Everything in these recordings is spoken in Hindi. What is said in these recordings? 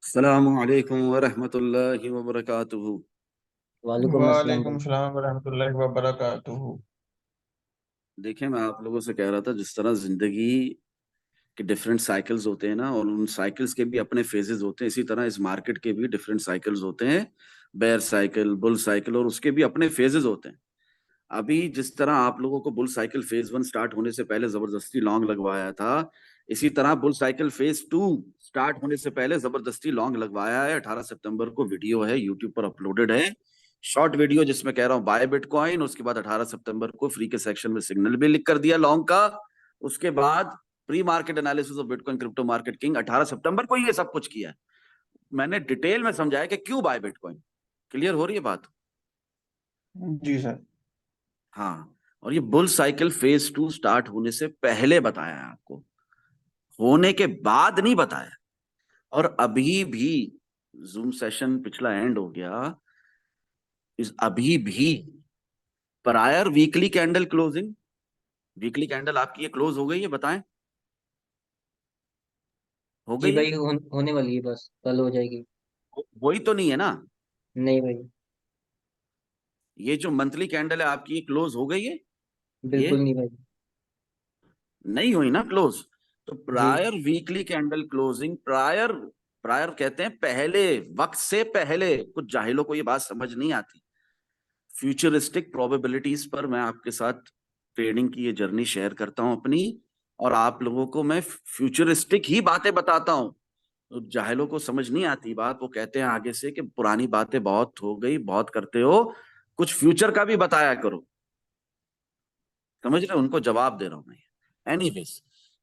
अस्सलामु अलैकुम वरहमतुल्लाहि वबरकातुहू। वालेकुम अस्सलाम वालेकुम भाई। सलाम वरहमतुल्लाहि वबरकातुहू। देखिए, मैं आप लोगों से कह रहा था, जिस तरह जिंदगी के डिफरेंट साइकिल्स होते हैं ना, और उन साइकिल्स के भी अपने फेजेस होते हैं, इसी तरह इस मार्केट के भी डिफरेंट साइकिल्स होते हैं। बेयर साइकिल, बुल साइकिल, और उसके भी अपने फेजेस होते हैं। अभी जिस तरह आप लोगों को बुल साइकिल फेज 1 स्टार्ट होने से पहले जबरदस्ती लॉन्ग लगवाया था, इसी तरह बुल साइकिल फेज 2 स्टार्ट होने से पहले जबरदस्ती लॉन्ग लगवाया है। 18 सितंबर को वीडियो है, यूट्यूब पर अपलोडेड है, शॉर्ट वीडियो, जिसमें कह रहा हूँ बाय बिटकॉइन। उसके बाद 18 सितंबर को फ्री के सेक्शन में सिग्नल भी लिख कर दिया लॉन्ग का। उसके बाद pre market analysis of bitcoin crypto market king, 18 सितंबर को ये सब कुछ किया है। मैंने डिटेल में समझाया कि क्यों बाय बिटकॉइन। क्लियर हो रही है बात? जी सर। हाँ। और ये बुल साइकिल फेज 2 स्टार्ट होने से पहले बताया है आपको, होने के बाद नहीं बताया। और अभी भी जूम सेशन पिछला एंड हो गया, इस अभी भी prior weekly candle closing, weekly candle आपकी ये क्लोज हो गई है, बताएं? हो जी गई है? भाई होने वाली है, बस कल हो जाएगी। वही तो नहीं है ना? नहीं भाई। ये जो मंथली कैंडल है आपकी, ये क्लोज हो गई है? ये बिल्कुल नहीं भाई। नहीं हुई ना क्लोज। तो जी। Prior weekly candle closing, prior, prior कहते हैं पहले, वक्त से पहले। कुछ जाहिलों को ये बात समझ नहीं आती। फ्यूचरिस्टिक प्रोबेबिलिटीज पर मैं आपके साथ ट्रेडिंग की ये जर्नी शेयर करता हूं अपनी, और आप लोगों को मैं फ्यूचरिस्टिक ही बातें बताता हूं। तो जाहिलों को समझ नहीं आती बात, वो कहते हैं आगे से कि पुरानी बातें बहुत हो गई, बहुत करते हो, कुछ फ्यूचर का भी बताया करो। समझ रहे हो? उनको जवाब दे रहा हूं मैं। Anyways,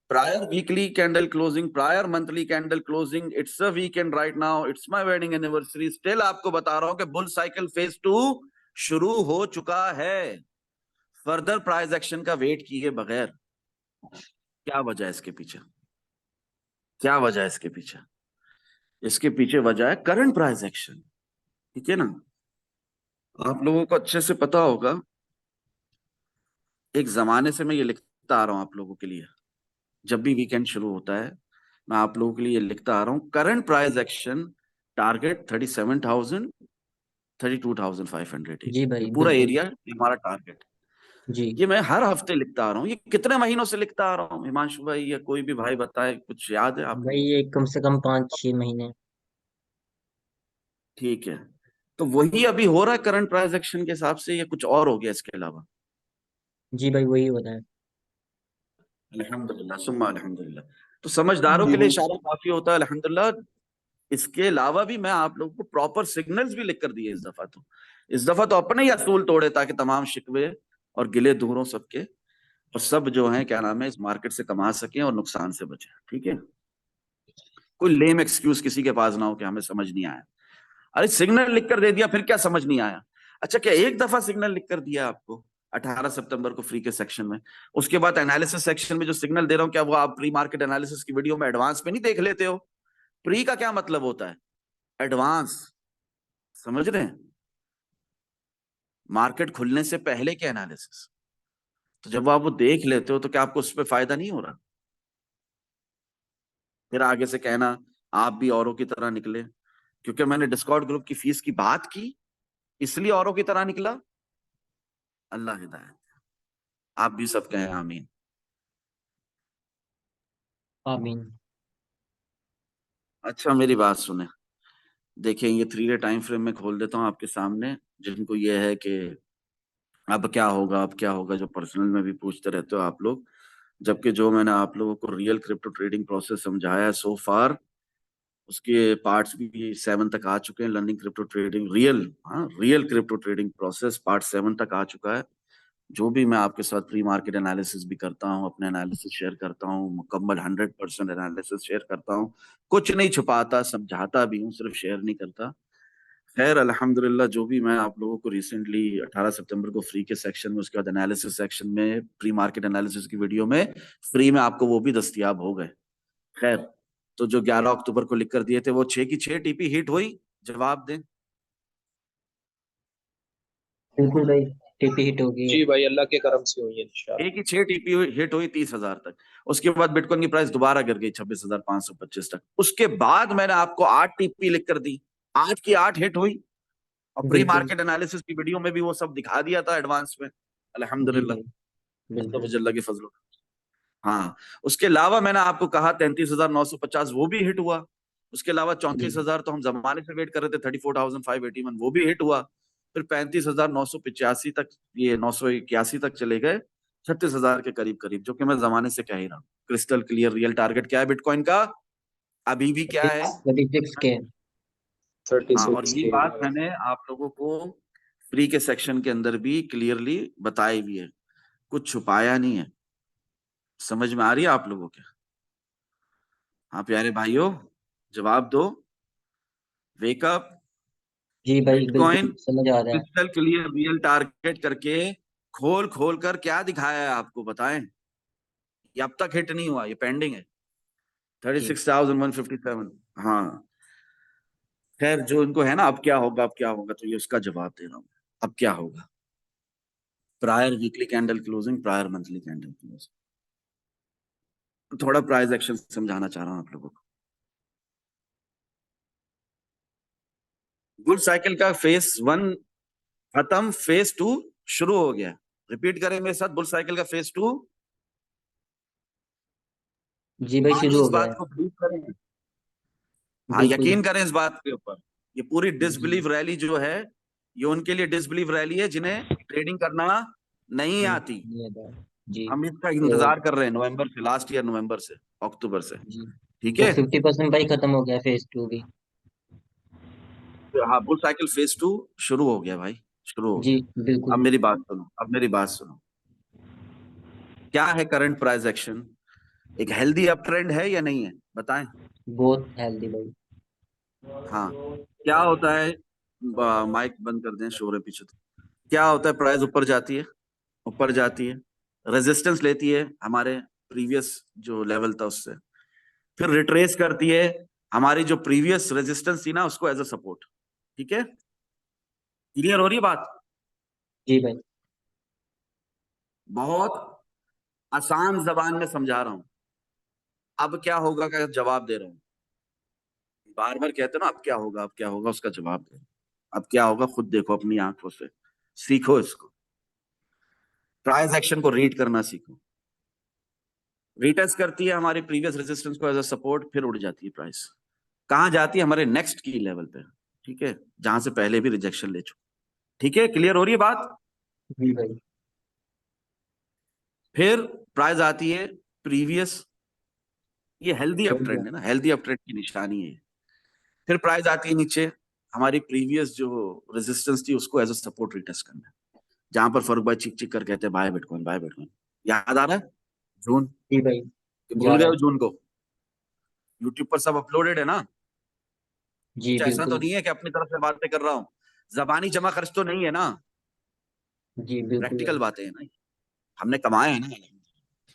prior weekly candle closing, prior monthly candle closing, it's a weekend right now, it's my wedding anniversary, still आपको बता रहा हूं कि बुल साइकिल फेज 2 शुरू हो चुका है। फर्दर प्राइस एक्शन का वेट किए बगैर। क्या वजह है इसके पीछे? क्या वजह है इसके पीछे? इसके पीछे वजह है करंट प्राइस एक्शन। ठीक है ना? आप लोगों को अच्छे से पता होगा, एक जमाने से मैं ये लिखता आ रहा हूं आप लोगों के लिए। जब भी वीकेंड शुरू होता है, मैं आप लोगों के लिए लिखता आ रहा हूँ, करंट प्राइस एक्शन टारगेट 37,000, 32,500 जी एरिया, ये भाई पूरा बिल्कुल। एरिया हमारा टारगेट। जी। ये मैं हर हफ्ते लिखता आ रहा हूँ, ये कितने महीनों से लिखता आ रहा हूँ, हिमांशु भाई या कोई भी भाई बताए, कुछ याद है आप भाई लोगों ये को? कम से कम 5-6 महीने। ठीक है। तो वही अभी हो रहा है करंट प्राइस एक्शन के हिसाब से, या कुछ और हो गया इसके अलावा? जी भाई वही होता है। अल्हम्दुलिल्लाह सुम्मा अल्हम्दुलिल्लाह। तो समझदारों जी के लिए बिल्कुल। इशारा काफी होता है, अल्हम्दुलिल्लाह। इसके अलावा भी मैं आप लोगों को प्रॉपर सिग्नल्स भी लिख कर दिए इस दफा तो। इस दफा तो अपने ही असूल तोड़े, ताकि तमाम शिकवे और गिले दूर हों सबके, और सब जो है क्या नाम है, इस मार्केट से कमा सकें और नुकसान से बचें। ठीक है? कोई लेम एक्सक्यूज किसी के पास ना हो कि हमें समझ नहीं आया। अरे सिग्नल लिख कर दे दिया, फिर क्या समझ नहीं आया? अच्छा, क्या एक दफा सिग्नल लिख कर दिया आपको 18 सितंबर को फ्री के सेक्शन में? उसके बाद एनालिसिस सेक्शन में जो सिग्नल दे रहा हूं, क्या वो आप प्री मार्केट एनालिसिस की वीडियो में एडवांस में नहीं देख लेते हो? प्री का क्या मतलब होता है? एडवांस। समझ रहे हैं? मार्केट खुलने से पहले के एनालिसिस। तो जब आप वो देख लेते हो, तो क्या आपको उस पर फायदा नहीं हो रहा? फिर आगे से कहना आप भी औरों की तरह निकले, क्योंकि मैंने डिस्कॉर्ड ग्रुप की फीस की बात की, इसलिए औरों की तरह निकला। अल्लाह हिदायत। आप भी सब कहें आमीन। आमीन। अच्छा, मेरी बात सुने। देखिए, ये 3 डे टाइम फ्रेम में खोल देता हूँ आपके सामने, जिनको ये है कि अब क्या होगा, अब क्या होगा, जो पर्सनल में भी पूछते रहते हो आप लोग। जबकि जो मैंने आप लोगों को रियल क्रिप्टो ट्रेडिंग प्रोसेस समझाया है सो फार, उसके पार्ट्स भी 7 तक आ चुके हैं। लर्निंग क्रिप्टो ट्रेडिंग रियल, हाँ, real crypto trading process part 7 तक आ चुका है। जो भी मैं आपके साथ प्री मार्केट एनालिसिस भी करता हूँ, अपने एनालिसिस शेयर करता हूँ, मुकम्मल 100% एनालिसिस शेयर करता हूँ। कुछ नहीं छुपाता, समझाता भी हूँ, सिर्फ शेयर नहीं करता। खैर अल्हम्दुलिल्लाह, जो भी मैं आप लोगों को रिसेंटली 18 सितंबर को फ्री के सेक्शन में, उसके बाद एनालिसिस सेक्शन में प्री मार्केट एनालिसिस की वीडियो में फ्री में आपको वो भी दस्तयाब हो गए। खैर, तो जो 11 अक्टूबर को लिख कर दिए थे, वो 6 की 6 टीपी हिट हुई? जवाब दें। बिल्कुल भाई। टीपी हिट होगी। जी भाई, अल्लाह के करम से हुई है इंशाल्लाह। एक ही 6 टीपी हिट हुई 30,000 तक। उसके बाद बिटकॉइन की प्राइस दोबारा गिर गई 26,525 तक। उसके बाद मैंने आपको 8 टीपी लिख कर दी, 8 की 8 हिट हुई, और प्री बिल्कुल। मार्केट एनालिसिस की वीडियो में भी वो सब दिखा दिया था एडवांस में। जी अल्हम्दुलिल्लाह, भाई बिल्कुल। अल्लाह की फजल। हाँ, उसके अलावा मैंने आपको कहा 33,950 वो भी हिट हुआ। उसके अलावा जी 34,000 तो हम जमाने से वेट कर रहे थे, 34,581 वो भी हिट हुआ। फिर 35,985 तक, ये 981 तक चले गए, 36,000 के करीब करीब, जो कि मैं जमाने से कह ही रहा हूँ। क्रिस्टल क्लियर रियल टारगेट क्या है बिटकॉइन का, अभी भी क्या है। 36 के। हाँ, और 36 ये के। बात मैंने आप लोगों को फ्री के सेक्शन के अंदर भी क्लियरली बताई हुई है, कुछ छुपाया नहीं है। समझ में आ रही है आप लोगों के? हाँ प्यारे भाइयों, जवाब दो। वेकअप। जी भाई बिटकॉइन बिल्कुल समझ आ रहा है। क्रिस्टल क्लियर रियल टारगेट करके खोल खोल कर क्या दिखाया है आपको, बताएं। ये अब तक हिट नहीं हुआ, ये पेंडिंग है। जी 36,157। हाँ, खैर जो इनको है ना, अब क्या होगा अब क्या होगा, तो ये उसका जवाब दे रहा हूँ। अब क्या होगा, prior weekly candle closing, prior monthly candle closing. थोड़ा प्राइस एक्शन समझाना चाह रहा हूँ आप लोगों को। गुड साइकिल का फेस 1 खत्म, फेज 2 शुरू हो गया। रिपीट करें मेरे साथ, बुल साइकिल का फेज 2। जी भाई आप शुरू इस हो गया बात है। को बिलीव करें, हाँ बिल्कुल। यकीन करें इस बात के ऊपर। ये पूरी जी डिसबिलीव रैली जो है, ये उनके लिए डिसबिलीव रैली है जिन्हें ट्रेडिंग करना नहीं आती। नहीं आता है। जी हम इसका तो इंतजार कर रहे हैं नवंबर से, लास्ट ईयर नवंबर से, अक्टूबर से। जी ठीक तो है, 50% भाई खत्म हो गया फेज 2 भी। तो हाँ बुल साइकिल फेज 2 शुरू हो गया भाई, शुरू हो जी गया। अब बिल्कुल। मेरी बात सुनो, अब मेरी बात सुनो। क्या है करंट प्राइस एक्शन, एक हेल्दी अप ट्रेंड है या नहीं है, बताएं। बहुत हेल्दी भाई। हाँ, क्या होता है, माइक बंद कर दें, शोर है पीछे तो। क्या होता है, प्राइस ऊपर जाती है, ऊपर जाती है, रेजिस्टेंस लेती है हमारे प्रीवियस जो लेवल था उससे, फिर रिट्रेस करती है हमारी जो प्रीवियस रेजिस्टेंस थी ना उसको एज अ सपोर्ट। ठीक है, क्लियर हो रही है बात? जी भाई। बहुत आसान जबान में समझा रहा हूं। अब क्या होगा का जवाब दे रहा हूं। बार बार कहते हो ना अब क्या होगा अब क्या होगा, उसका जवाब दे रहा हूं। अब क्या होगा खुद देखो अपनी आंखों से, सीखो इसको, प्राइस एक्शन को रीड करना सीखो। रिटेस्ट करती है हमारी प्रीवियस रेजिस्टेंस को एज अ सपोर्ट, फिर उड़ जाती है प्राइस। कहां जाती है, हमारे नेक्स्ट की लेवल पे। ठीक है, जहां से पहले भी रिजेक्शन ले चुके। ठीक है, क्लियर हो रही है बात? जी भाई। फिर प्राइस आती है प्रीवियस, ये हेल्दी अप हो गया। ट्रेंड है ना, हेल्दी अप ट्रेंड की निशानी है। फिर प्राइस आती है नीचे, हमारी प्रीवियस जो रेजिस्टेंस थी उसको एज अ सपोर्ट रिटेस्ट करना है, जहां पर फरूक भाई चिक चिक कर कहते हैं बाय बिटकॉइन बाय बिटकॉइन। याद आ रहा है जून, जी भाई कि जा भूल गए रहा हो है। जून को? यूट्यूब पर सब अपलोडेड है ना, जी कुछ ऐसा तो बिल्कुल। नहीं है कि अपनी तरफ से बातें कर रहा हूँ, जबानी जमा खर्च तो नहीं है ना, जी बिल्कुल प्रैक्टिकल भाई। बातें हैं ना, हमने कमाए हैं ना।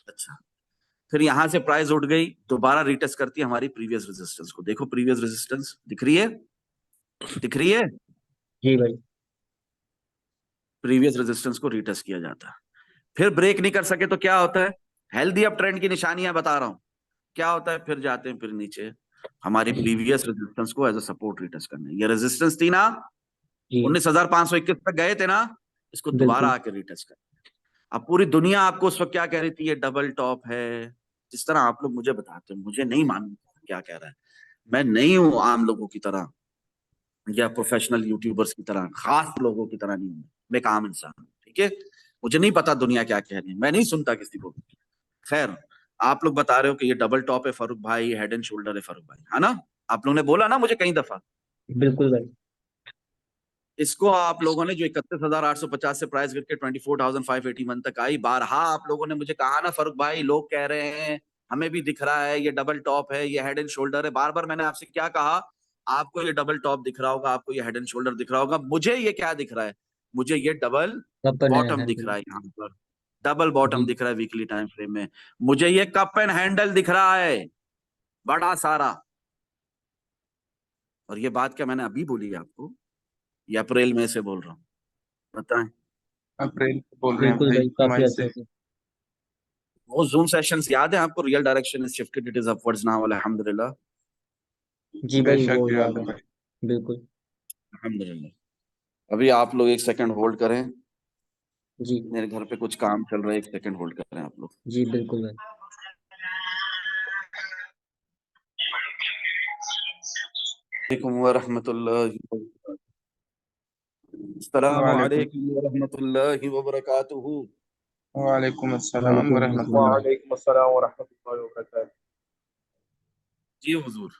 अच्छा, फिर यहां से प्राइस उठ गई, दोबारा रिटेस्ट करती है हमारी प्रीवियस रेजिस्टेंस को। देखो प्रीवियस रेजिस्टेंस दिख रही है, दिख रही है, जी भाई। प्रीवियस रेजिस्टेंस को रिटेस्ट किया जाता है। फिर ब्रेक नहीं कर सके तो क्या होता है, हेल्दी अप ट्रेंड की निशानियां बता रहा हूं। क्या होता है, फिर जाते हैं फिर नीचे, हमारी प्रीवियस रेजिस्टेंस को एज अ सपोर्ट रिटेस्ट करने। ये रेजिस्टेंस थी ना, जी 19,521 तक गए थे ना, इसको दोबारा बिल्कुल। आके रिटेस्ट कर। अब पूरी दुनिया आपको उस वक्त क्या कह रही थी, ये डबल टॉप है। जिस तरह आप लोग मुझे बताते हो, मुझे नहीं मालूम क्या कह रहा है। मैं नहीं हूं आम लोगों की तरह या प्रोफेशनल यूट्यूबर्स की तरह, खास लोगों की तरह नहीं हूं। मैं एक आम इंसान हूं, ठीक है। मुझे नहीं पता दुनिया क्या कह रही है, मैं नहीं सुनता किसी को। खैर, आप लोग बता रहे हो कि ये डबल टॉप है फरूक भाई, हेड एंड शोल्डर है फरूक भाई, है ना? आप लोगों ने बोला ना मुझे कई दफा। बिल्कुल भाई। इसको आप लोगों ने जो 31,850 से प्राइस करके 24,581 तक आई, बारहा आप लोगों ने मुझे कहा ना फरूक भाई, लोग कह रहे हैं हमें भी दिख रहा है ये डबल टॉप है, ये हेड एंड शोल्डर है। बार बार मैंने आपसे क्या कहा, आपको ये डबल टॉप दिख रहा होगा, आपको ये हेड एंड शोल्डर दिख रहा होगा, मुझे ये क्या दिख रहा है, मुझे ये डबल कपन है बॉटम दिख हैंडल। रहा है। यहाँ पर डबल बॉटम जी दिख रहा है वीकली टाइम फ्रेम में। मुझे ये कप एंड हैंडल दिख रहा है, बड़ा सारा। और ये बात क्या मैंने अभी बोली है आपको, ये अप्रैल में से बोल रहा हूँ, बताएं। अप्रैल को बोल रहे हैं बिल्कुल भाई, काफी मई से। अच्छा था। वो जूम सेशंस याद है आपको? Real direction is shifted, it is upwards now, अल्हम्दुलिल्लाह। जी भाई, वो बेशक याद याद है है। भाई। बिल्कुल। अल्हम्दुलिल्लाह। अभी आप लोग एक सेकंड होल्ड करें, जी। मेरे घर पे कुछ काम चल रहा है, एक सेकंड होल्ड करें आप लोग। जी बिल्कुल भाई। वालेकुम व रहमतुल्लाहि व बरकातुहू। अस्सलामु वालेकुम अलैकुम व रहमतुल्लाहि व बरकातुहू। वालेकुम अस्सलाम वालेकुम वरहमतुल्लाह। अस्सलाम। वालेकुम अस्सलाम वरहमतुल्लाहि वबरकातुहू। जी हुजूर।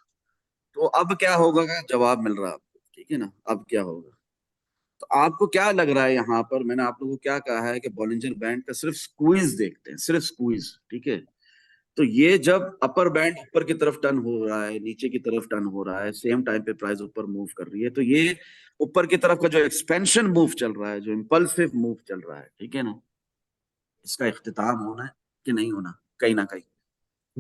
तो अब क्या होगा का जवाब मिल रहा है आपको, ठीक है ना? अब क्या होगा? तो आपको क्या लग रहा है यहाँ पर? मैंने आप लोगों को क्या कहा है कि बॉलिंजर बैंड का सिर्फ स्क्वीज देखते हैं, सिर्फ स्क्वीज, ठीक है? तो ये जब अपर बैंड ऊपर की तरफ टर्न हो रहा है, नीचे की तरफ टर्न हो रहा है, सेम टाइम पे प्राइस ऊपर मूव कर रही है, तो ये ऊपर की तरफ का जो एक्सपेंशन मूव चल रहा है, जो इम्पल्सिव मूव चल रहा है, ठीक है ना, इसका इख्तिताम होना है कि नहीं होना? कहीं ना कहीं,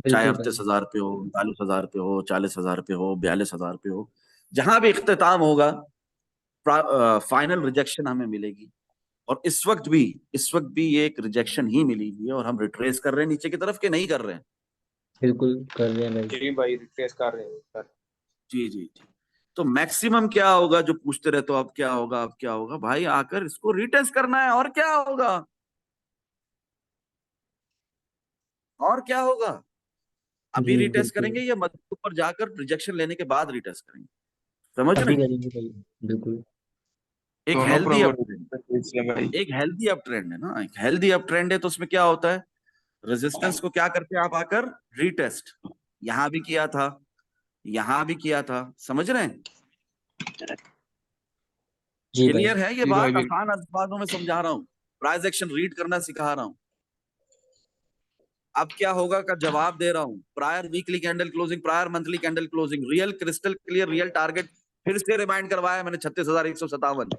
चाहे बिल्कुल भाई। 38,000 पे हो, 39,000 पे हो, 40,000 पे हो, 42,000 पे हो, जहां भी इख्तिताम होगा फाइनल रिजेक्शन हमें मिलेगी। और इस वक्त भी ये एक रिजेक्शन ही मिली हुई है, और हम रिट्रेस कर रहे हैं नीचे की तरफ कि नहीं कर रहे हैं? बिल्कुल कर रहे हैं भाई। जी भाई, रिफ्रेश कर रहे हैं सर। जी जी जी। तो मैक्सिमम क्या होगा? जो पूछते रहते हो अब क्या होगा, अब क्या होगा, भाई आकर इसको रिटेस्ट करना है, और क्या होगा? और क्या होगा? अभी जी रिटेस्ट बिल्कुल। करेंगे या मध्य ऊपर जाकर रिजेक्शन लेने के बाद रिटेस्ट करेंगे? समझ रहे अभी हैं? करेंगे भाई। बिल्कुल। एक दोनों हेल्दी अप ट्रेंड, प्रोबेबिलिटी है भाई। एक हेल्दी अप ट्रेंड है ना, एक हेल्दी अप ट्रेंड है, तो उसमें क्या होता है? रेजिस्टेंस को क्या करते हैं आप? आकर रीटेस्ट, यहां भी किया था, यहां भी किया था, समझ रहे हैं? जी भाई। क्लियर है ये जी भाई बात? बिल्कुल। आसान अल्फाजों में समझा रहा हूँ, प्राइस एक्शन रीड करना सिखा रहा हूँ। अब क्या होगा का जवाब दे रहा हूँ। Prior weekly candle closing, prior monthly candle closing, real crystal clear, real target फिर से रिमाइंड करवाया मैंने, 36,157।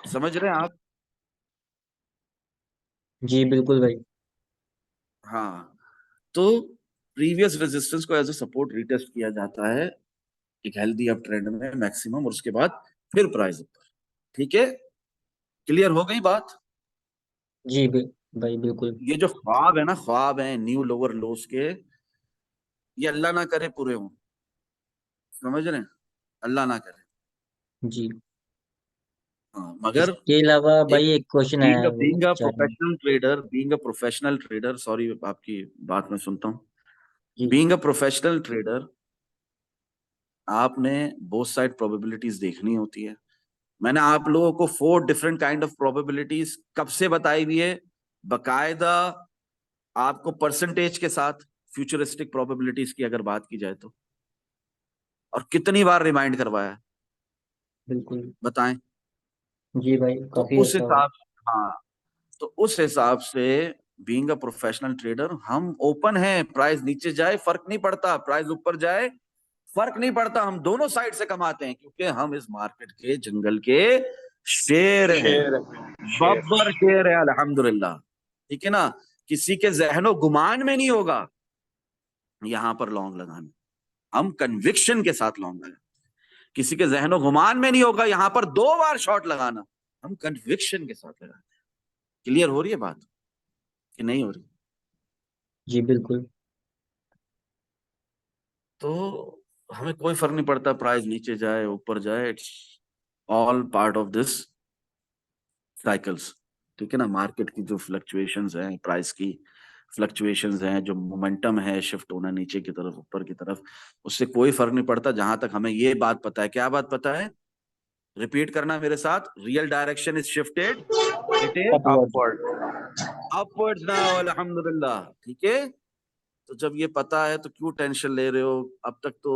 समझ रहे हैं आप? जी बिल्कुल भाई। हाँ। तो प्रीवियस रेजिस्टेंस को एज ए सपोर्ट रिटेस्ट किया जाता है एक हेल्दी अप ट्रेंड में मैक्सिमम, और उसके बाद फिर प्राइस ऊपर। ठीक है, क्लियर हो गई बात? जी भाई बिल्कुल। ये जो ख्वाब है ना, ख्वाब है न्यू लोअर लोस के, ये अल्लाह ना करे पूरे हों। समझ रहे हैं? अल्लाह ना करे। जी। हाँ, मगर इसके अलावा एक भाई एक क्वेश्चन है वो बीइंग अ चाह रहे हैं। Professional trader, being a professional trader, sorry आपकी बात मैं सुनता हूँ। जी। बीइंग अ प्रोफेशनल ट्रेडर, आपने बोथ साइड प्रोबेबिलिटीज देखनी होती है। मैंने आप लोगों को 4 डिफरेंट काइंड ऑफ प्रोबेबिलिटीज कब से बताई हुई है, बकायदा आपको परसेंटेज के साथ, फ्यूचरिस्टिक प्रोबेबिलिटीज की अगर बात की जाए तो। और कितनी बार रिमाइंड करवाया है, बिल्कुल। बताएं? जी भाई, तो काफी उस अच्छा भाई। हिसाब, हाँ, तो उस हिसाब से बीइंग अ प्रोफेशनल ट्रेडर हम ओपन हैं, प्राइस नीचे जाए फर्क नहीं पड़ता, प्राइस ऊपर जाए फर्क नहीं पड़ता, हम दोनों साइड से कमाते हैं, क्योंकि हम इस मार्केट के जंगल के शेर हैं, शेर शेर बब्बर शेर है, अल्हम्दुलिल्लाह। ठीक है ना? किसी के जहनो गुमान में नहीं होगा यहां पर लॉन्ग लगाना, हम कन्विक्शन के साथ लॉन्ग लगाना। किसी के जहनो गुमान में नहीं होगा यहां पर 2 बार शॉर्ट लगाना, हम कन्विक्शन के साथ लगाना। क्लियर हो रही है बात कि नहीं हो रही? जी बिल्कुल। तो हमें कोई फर्क नहीं पड़ता प्राइस नीचे जाए ऊपर जाए, it's all part of this cycles. ठीक है ना? मार्केट की जो फ्लक्चुएशंस हैं, प्राइस की फ्लक्चुएशंस हैं, जो मोमेंटम है शिफ्ट होना नीचे की तरफ ऊपर की तरफ, उससे कोई फर्क नहीं पड़ता, जहां तक हमें ये बात पता है। क्या बात पता है? रिपीट करना मेरे साथ। Real direction is shifted, it is upward. Upward. Upwards now, अल्हम्दुलिल्लाह। ठीक है, तो जब ये पता है तो क्यों टेंशन ले रहे हो? अब तक तो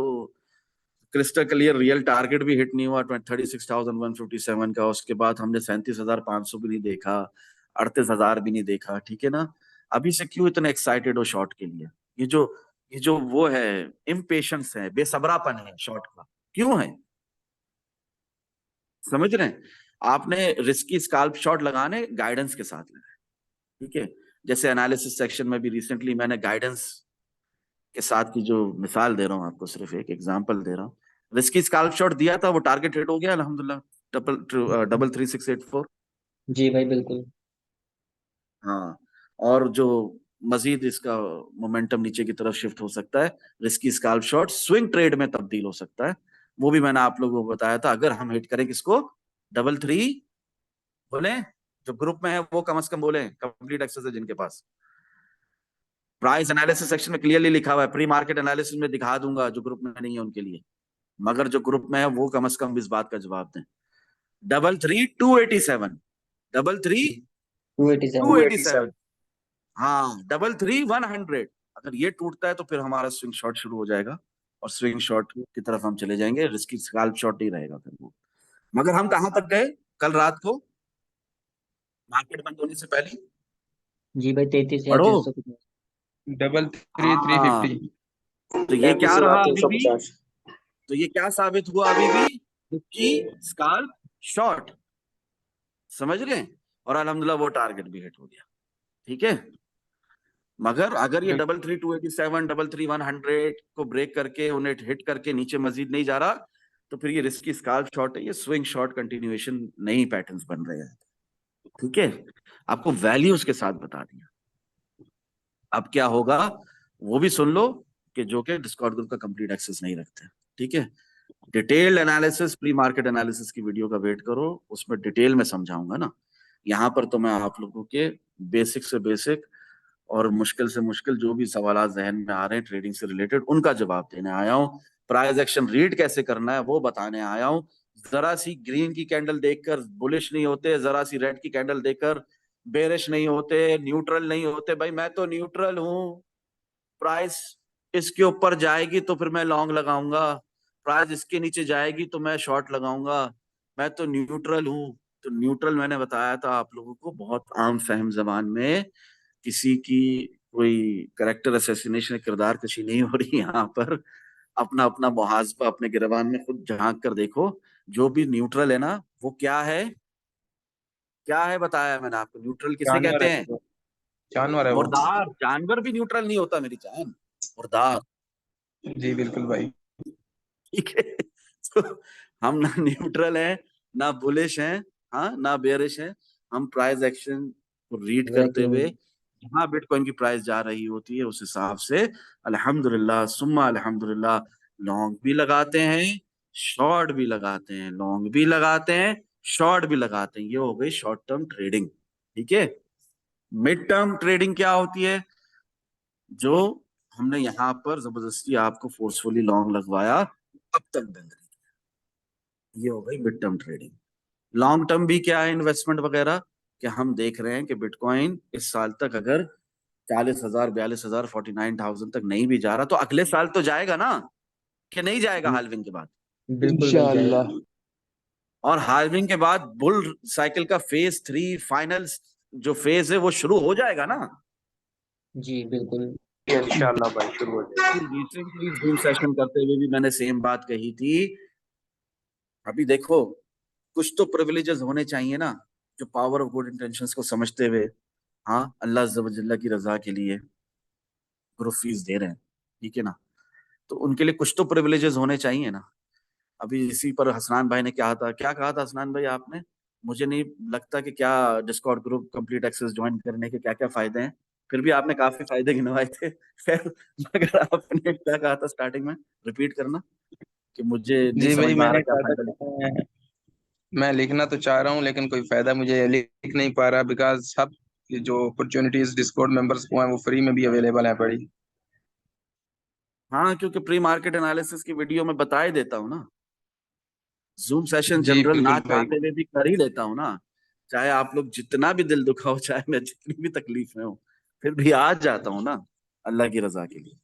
क्रिस्टल क्लियर रियल टारगेट भी हिट नहीं हुआ 36,157 का, उसके बाद हमने 37,500 भी नहीं देखा, 38,000 भी नहीं देखा। ठीक है ना? अभी से क्यों इतने एक्साइटेड हो शॉर्ट के लिए? ये जो ये जो वो है, इम्पेशंस है, बेसब्रापन है शॉर्ट का, क्यों है? समझ रहे हैं? आपने रिस्की स्काल्प शॉट लगाने गाइडेंस के साथ लगाए। ठीक है, जैसे एनालिसिस सेक्शन में भी रिसेंटली मैंने गाइडेंस के साथ की जो मिसाल दे रहा हूँ आपको, सिर्फ एक एग्जांपल दे रहा हूँ। रिस्की स्काल्प शॉट दिया था, वो टारगेट हिट हो गया अल्हम्दुलिल्लाह, $33684। जी भाई बिल्कुल। हाँ, और जो मजीद इसका मोमेंटम नीचे की तरफ शिफ्ट हो सकता है, risky scalp shot swing trade में तब्दील हो सकता है, वो भी मैंने आप लोगों को बताया था। अगर हम हिट करें किसको, 33 बोले, जो ग्रुप में है वो कम से कम बोले, कंप्लीट एक्सेस है जिनके पास। प्राइस एनालिसिस सेक्शन में क्लियरली लिखा हुआ है, प्री मार्केट एनालिसिस में दिखा दूंगा जो ग्रुप में नहीं है उनके लिए, मगर जो ग्रुप में है वो कम से कम इस बात का जवाब दें। 33,287, 287। 33,287, हाँ, 33,100। अगर ये टूटता है तो फिर हमारा स्विंग शॉट शुरू हो जाएगा और स्विंग शॉट की तरफ हम चले जाएंगे, रिस्की स्कैल्प शॉट नहीं रहेगा फिर वो। मगर हम कहां तक गए कल रात को मार्केट बंद होने से पहले, जी भाई 33,000 पढ़ो। 350। 33,350। हाँ, तो ये क्या रहा अभी भी, 33,350। तो ये क्या साबित हुआ अभी भी, कि स्कैल्प शॉट, समझ रहे हैं, और अल्हम्दुलिल्लाह वो टारगेट भी हिट हो गया, ठीक है। मगर अगर ये 33,287, 33,100 को ब्रेक करके उन्हें हिट करके नीचे मजीद नहीं जा रहा, तो फिर ये रिस्की स्कैल्प शॉट है, ये स्विंग शॉट कंटिन्यूएशन नहीं पैटर्न्स बन रहे हैं, ठीक है। आपको वैल्यूज के साथ बता दिया। अब क्या होगा वो भी सुन लो, कि जो कि डिस्कॉर्ड ग्रुप का कंप्लीट एक्सेस नहीं रखते, ठीक है। Detailed analysis, pre market analysis की वीडियो का वेट करो, उसमें डिटेल में समझाऊंगा ना। यहाँ पर तो मैं आप लोगों के बेसिक से बेसिक और मुश्किल से मुश्किल जो भी सवाल जहन में आ रहे हैं ट्रेडिंग से रिलेटेड, उनका जवाब देने आया हूँ। प्राइस एक्शन रीड कैसे करना है वो बताने आया हूँ। जरा सी ग्रीन की कैंडल देखकर बुलिश नहीं होते, जरा सी रेड की कैंडल देखकर बेरिश नहीं होते, न्यूट्रल नहीं होते। भाई मैं तो न्यूट्रल हूँ, प्राइस इसके ऊपर जाएगी तो फिर मैं लॉन्ग लगाऊंगा, प्राइस इसके नीचे जाएगी तो मैं शॉर्ट लगाऊंगा, मैं तो न्यूट्रल हूँ। तो न्यूट्रल मैंने बताया था आप लोगों को बहुत आम फहम जबान में, किसी की कोई करेक्टर असैसिनेशन, किरदार कशी नहीं हो रही यहाँ पर। अपना अपना मुहासबा अपने गिरबान में खुद झांक कर देखो। जो भी न्यूट्रल है ना, वो क्या है, क्या है बताया मैंने आपको, न्यूट्रल किसे जानवर कहते है हैं, वो, जानवर है वो। मुर्दार। जानवर भी न्यूट्रल नहीं होता मेरी जान, मुर्दार, जी बिल्कुल भाई। ठीक है। तो हम ना न्यूट्रल हैं, ना बुलिश हैं, हाँ, ना बेयरिश हैं। हम प्राइस एक्शन को रीड करते हुए, वैक्यूम। जहां बिटकॉइन की प्राइस जा रही होती है उस हिसाब से अल्हम्दुलिल्लाह सुम्मा अल्हम्दुलिल्लाह लॉन्ग भी लगाते हैं, शॉर्ट भी लगाते हैं, लॉन्ग भी लगाते हैं, शॉर्ट भी लगाते हैं। ये हो गई शॉर्ट टर्म ट्रेडिंग, ठीक है। मिड टर्म ट्रेडिंग क्या होती है, जो हमने यहाँ पर जबरदस्ती आपको फोर्सफुली लॉन्ग लगवाया, अब तक बंद नहीं, ये हो गई mid term trading. Long term भी क्या है, इन्वेस्टमेंट वगैरह, कि हम देख रहे हैं कि बिटकॉइन इस साल तक अगर 40,000, 42,000, 49,000 तक नहीं भी जा रहा, तो अगले साल तो जाएगा ना, कि नहीं जाएगा हाल्विंग के बाद। बिल्कुल भाई जाएगा। इंशाअल्लाह। और हाल्विंग के बाद बुल साइकिल का फेज 3 फाइनल जो फेज है वो शुरू हो जाएगा ना। जी बिल्कुल। इंशाल्लाह भाई शुरू हो जाएगा। रिसेंटली जूम सेशन करते हुए भी मैंने सेम बात कही थी। अभी देखो, कुछ तो प्रिविलेजेस होने चाहिए ना, जो पावर ऑफ गुड इंटेंशंस को समझते हुए, हाँ, अल्लाह अज़्ज़ व जल्ला की रजा के लिए ग्रुप फीस दे रहे हैं, ठीक है ना। तो उनके लिए कुछ तो प्रिविलेजेस होने चाहिए ना। अभी इसी पर हसनान भाई ने क्या कहा था हसनान भाई आपने, मुझे नहीं लगता कि क्या Discord group complete access join करने के क्या क्या फायदे हैं, फिर भी आपने काफी फायदे गिनवाए थे। खैर, मगर आपने क्या कहा था स्टार्टिंग में, रिपीट करना, कि मुझे नहीं जी समझ भाई में आ रहा मैंने क्या कहा था फायदा कि लिखा। मैं लिखना तो चाह रहा हूँ लेकिन कोई फायदा मुझे लिख नहीं पा रहा, बिकॉज सब ये जो अपॉर्चुनिटीज डिस्कॉर्ड मेंबर्स को हैं वो फ्री में भी अवेलेबल है पड़ी। हाँ, क्योंकि प्री मार्केट एनालिसिस की वीडियो में बता ही देता हूँ ना, जूम सेशन जी जनरल ना बिल्कुल भाई। चाहते हुए भी कर ही लेता हूँ ना। चाहे आप लोग जितना भी दिल दुखा हो, चाहे मैं जितनी भी तकलीफ में हूँ, फिर भी आ जाता हूँ ना, अल्लाह की रजा के लिए।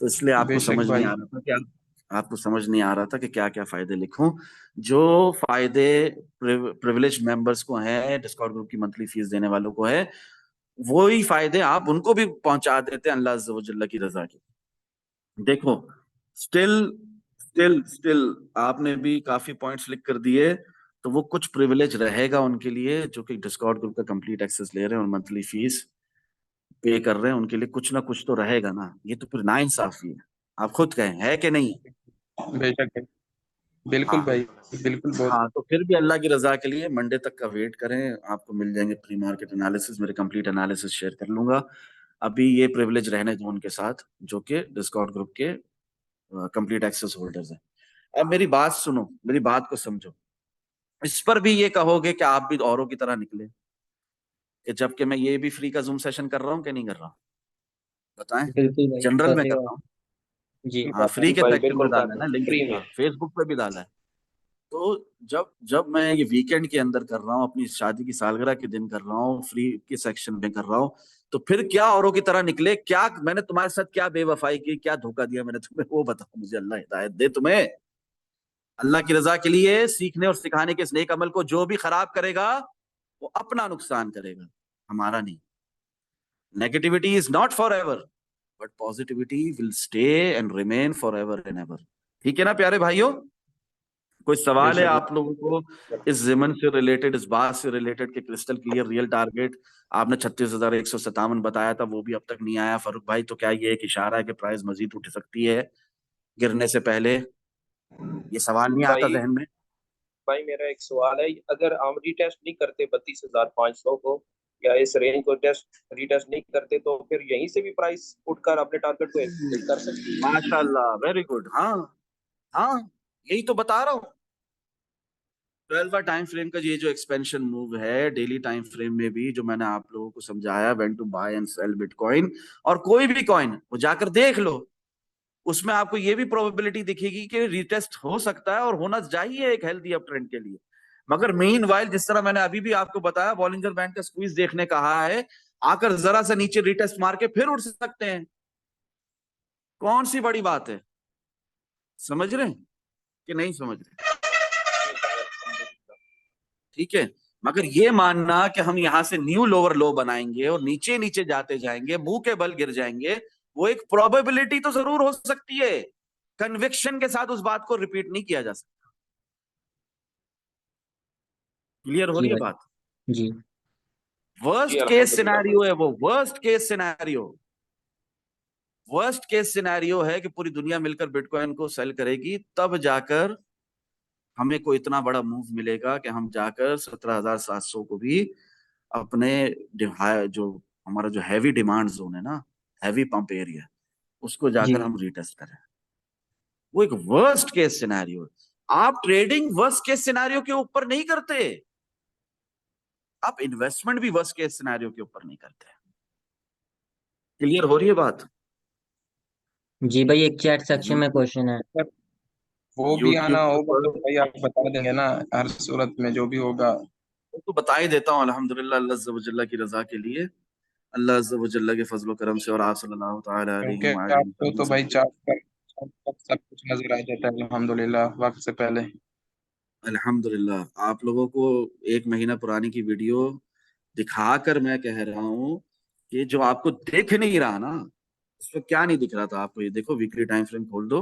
तो इसलिए आपको बेशक समझ नहीं भाई। आ रहा था कि आपको समझ नहीं आ रहा था कि क्या क्या फायदे लिखूं। जो फायदे प्रिविलेज मेंबर्स को हैं, डिस्कॉर्ड ग्रुप की मंथली फीस देने वालों को है, वही फायदे आप उनको भी पहुंचा देते हैं अल्लाह अज़्ज़ व जल्ला की रजा के। देखो, स्टिल स्टिल स्टिल आपने भी काफी पॉइंट्स लिख कर दिए, तो वो कुछ प्रिविलेज रहेगा उनके लिए जो कि डिस्कॉर्ड ग्रुप का कंप्लीट एक्सेस ले रहे हैं और मंथली फीस पे कर रहे हैं, उनके लिए कुछ ना कुछ तो रहेगा ना। ये तो फिर नाइंसाफी है, आप खुद कहें, है कि नहीं। बेशक। बिल्कुल हाँ भाई, बिल्कुल बहुत। हाँ, तो फिर भी अल्लाह की रजा के लिए मंडे तक का वेट करें, आपको मिल जाएंगे प्री मार्केट एनालिसिस, मेरे कंप्लीट एनालिसिस शेयर कर लूंगा। अभी ये प्रिविलेज रहने दो उनके साथ जो कि डिस्कॉर्ड ग्रुप के कंप्लीट एक्सेस होल्डर्स हैं। अब मेरी बात सुनो, मेरी बात को समझो। इस पर भी ये कहोगे कि आप भी औरों की तरह निकले, कि जबकि मैं ये भी फ्री का जूम सेशन कर रहा हूँ कि नहीं कर रहा हूँ, बताएं। बिल्कुल भाई, जनरल कर में रहे कर हो रहा आप। हूँ। जी हाँ, फ्री के भाई सेक्शन में बिल्कुल कर डाला है रहे ना हैं लिंक, फ्री में। फेसबुक पे भी डाला है। तो जब जब मैं ये वीकेंड के अंदर कर रहा हूँ, अपनी शादी की सालगिरह के दिन कर रहा हूँ, फ्री के सेक्शन में कर रहा हूँ, तो फिर क्या औरों की तरह निकले? क्या मैंने तुम्हारे साथ क्या बेवफाई की, क्या धोखा दिया मैंने तुम्हें, वो बताओ मुझे। अल्लाह हिदायत दे तुम्हें। अल्लाह की रजा के लिए सीखने और सिखाने के इस नेक अमल को जो भी खराब करेगा वो अपना नुकसान करेगा, हमारा नहीं। Negativity is not for ever, but positivity will stay and remain for ever and ever. ठीक है ना प्यारे भाइयों? कोई सवाल है बेशक आप लोगों को इस जिमन से रिलेटेड, इस बात से रिलेटेड के क्रिस्टल क्लियर रियल टारगेट आपने 36,157 बताया था, वो भी अब तक नहीं आया फारूक भाई, तो क्या ये एक इशारा है कि प्राइस मजीद उठ सकती है गिरने से पहले? ये सवाल नहीं आता भाई जहन में? भाई मेरा एक सवाल है, अगर हम रीटेस्ट नहीं करते 32,500 को, या इस रेंज को टेस्ट रीटेस्ट नहीं करते, तो फिर यहीं से भी प्राइस उठकर अपने टारगेट को हिट कर सकती है। माशाल्लाह, वेरी गुड। हाँ हाँ, यही तो बता रहा हूँ। 12 टाइम फ्रेम का ये जो एक्सपेंशन मूव है, डेली टाइम फ्रेम में भी जो मैंने आप लोगों को समझाया, when to buy and sell bitcoin, और कोई भी कॉइन वो जाकर देख लो, उसमें आपको ये भी प्रोबेबिलिटी दिखेगी कि रिटेस्ट हो सकता है और होना चाहिए एक हेल्दी अप ट्रेंड के लिए। मगर मीन वाइल, जिस तरह मैंने अभी भी आपको बताया, बॉलिंजर बैंड का स्क्वीज देखने कहा है, आकर जरा सा नीचे रिटेस्ट मार के फिर उठ सकते हैं। कौन सी बड़ी बात है? समझ रहे हैं कि नहीं समझ रहे? ठीक है। मगर ये मानना कि हम यहां से न्यू लोअर लो बनाएंगे और नीचे नीचे जाते जाएंगे, मुंह के बल गिर जाएंगे, वो एक प्रोबेबिलिटी तो जरूर हो सकती है, कन्विक्शन के साथ उस बात को रिपीट नहीं किया जा सकता। क्लियर हो जी रही है भाई। बात? जी जी वर्स्ट केस अल्हम्दुलिल्लाह भाई। सिनेरियो है वो, worst case scenario. Worst case scenario है कि पूरी दुनिया मिलकर बिटकॉइन को सेल करेगी, तब जाकर हमें कोई इतना बड़ा मूव मिलेगा कि हम जाकर 17,700 को भी अपने जो हमारा जो हैवी डिमांड जोन है ना, हैवी पंप एरिया, उसको जी जाकर हम रिटेस्ट करें। वो एक वर्स्ट केस सिनेरियो है। आप ट्रेडिंग वर्स्ट केस सिनेरियो के ऊपर नहीं करते, आप इन्वेस्टमेंट भी वर्स्ट केस सिनेरियो के ऊपर नहीं करते। क्लियर हो रही है बात? जी भाई, एक चैट सेक्शन में यूट्यूब क्वेश्चन है। अगर वो भी यूट्यूब आना के होगा ऊपर तो भाई आप बता देंगे ना, हर सूरत में जो भी होगा। तो बता ही देता हूँ, अल्हम्दुलिल्लाह, अल्लाह अज़्ज़ व जल्ला की रजा के लिए, अल्लाह अज़्ज़ व जल्ला के फजल करम से, और आप सल्लल्लाहु ताला क्योंकि अलैहि आपको तो भाई वसल्लम। चार्ट पर सब कुछ नजर आ जाता है अल्हम्दुलिल्लाह वक्त से पहले। अल्हम्दुलिल्लाह, आप लोगों को 1 महीना पुरानी की वीडियो दिखाकर मैं कह रहा हूँ कि जो आपको दिख नहीं रहा ना, उस वक्त क्या नहीं दिख रहा था आपको? ये देखो, वीकली टाइम फ्रेम खोल दो,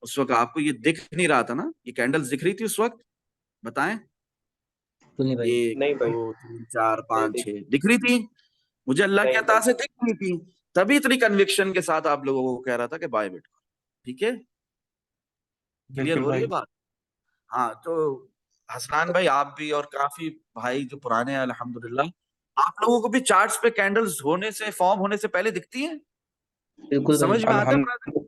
उस वक्त आपको ये दिख नहीं रहा था ना? ये कैंडल्स दिख रही थी उस वक्त? बताएं। सुनिए भाई। एक नहीं भाई, दो तीन चार नहीं पाँच दिख छह दिख रही थी। मुझे अल्लाह के नहीं अता भाई। से दिख रही थी, तभी इतनी कन्विक्शन के साथ आप लोगों को कह रहा था कि बाय बिटकॉइन। ठीक है, क्लियर बिल्कुल हो रही है भाई। बात? हाँ, तो हसनान भाई, आप भी और काफी भाई जो पुराने हैं अल्हम्दुलिल्लाह, आप लोगों को भी चार्ट्स पे कैंडल्स होने से, फॉर्म होने से पहले दिखती हैं? बिल्कुल भाई। समझ में आता है अल्हम्द brother?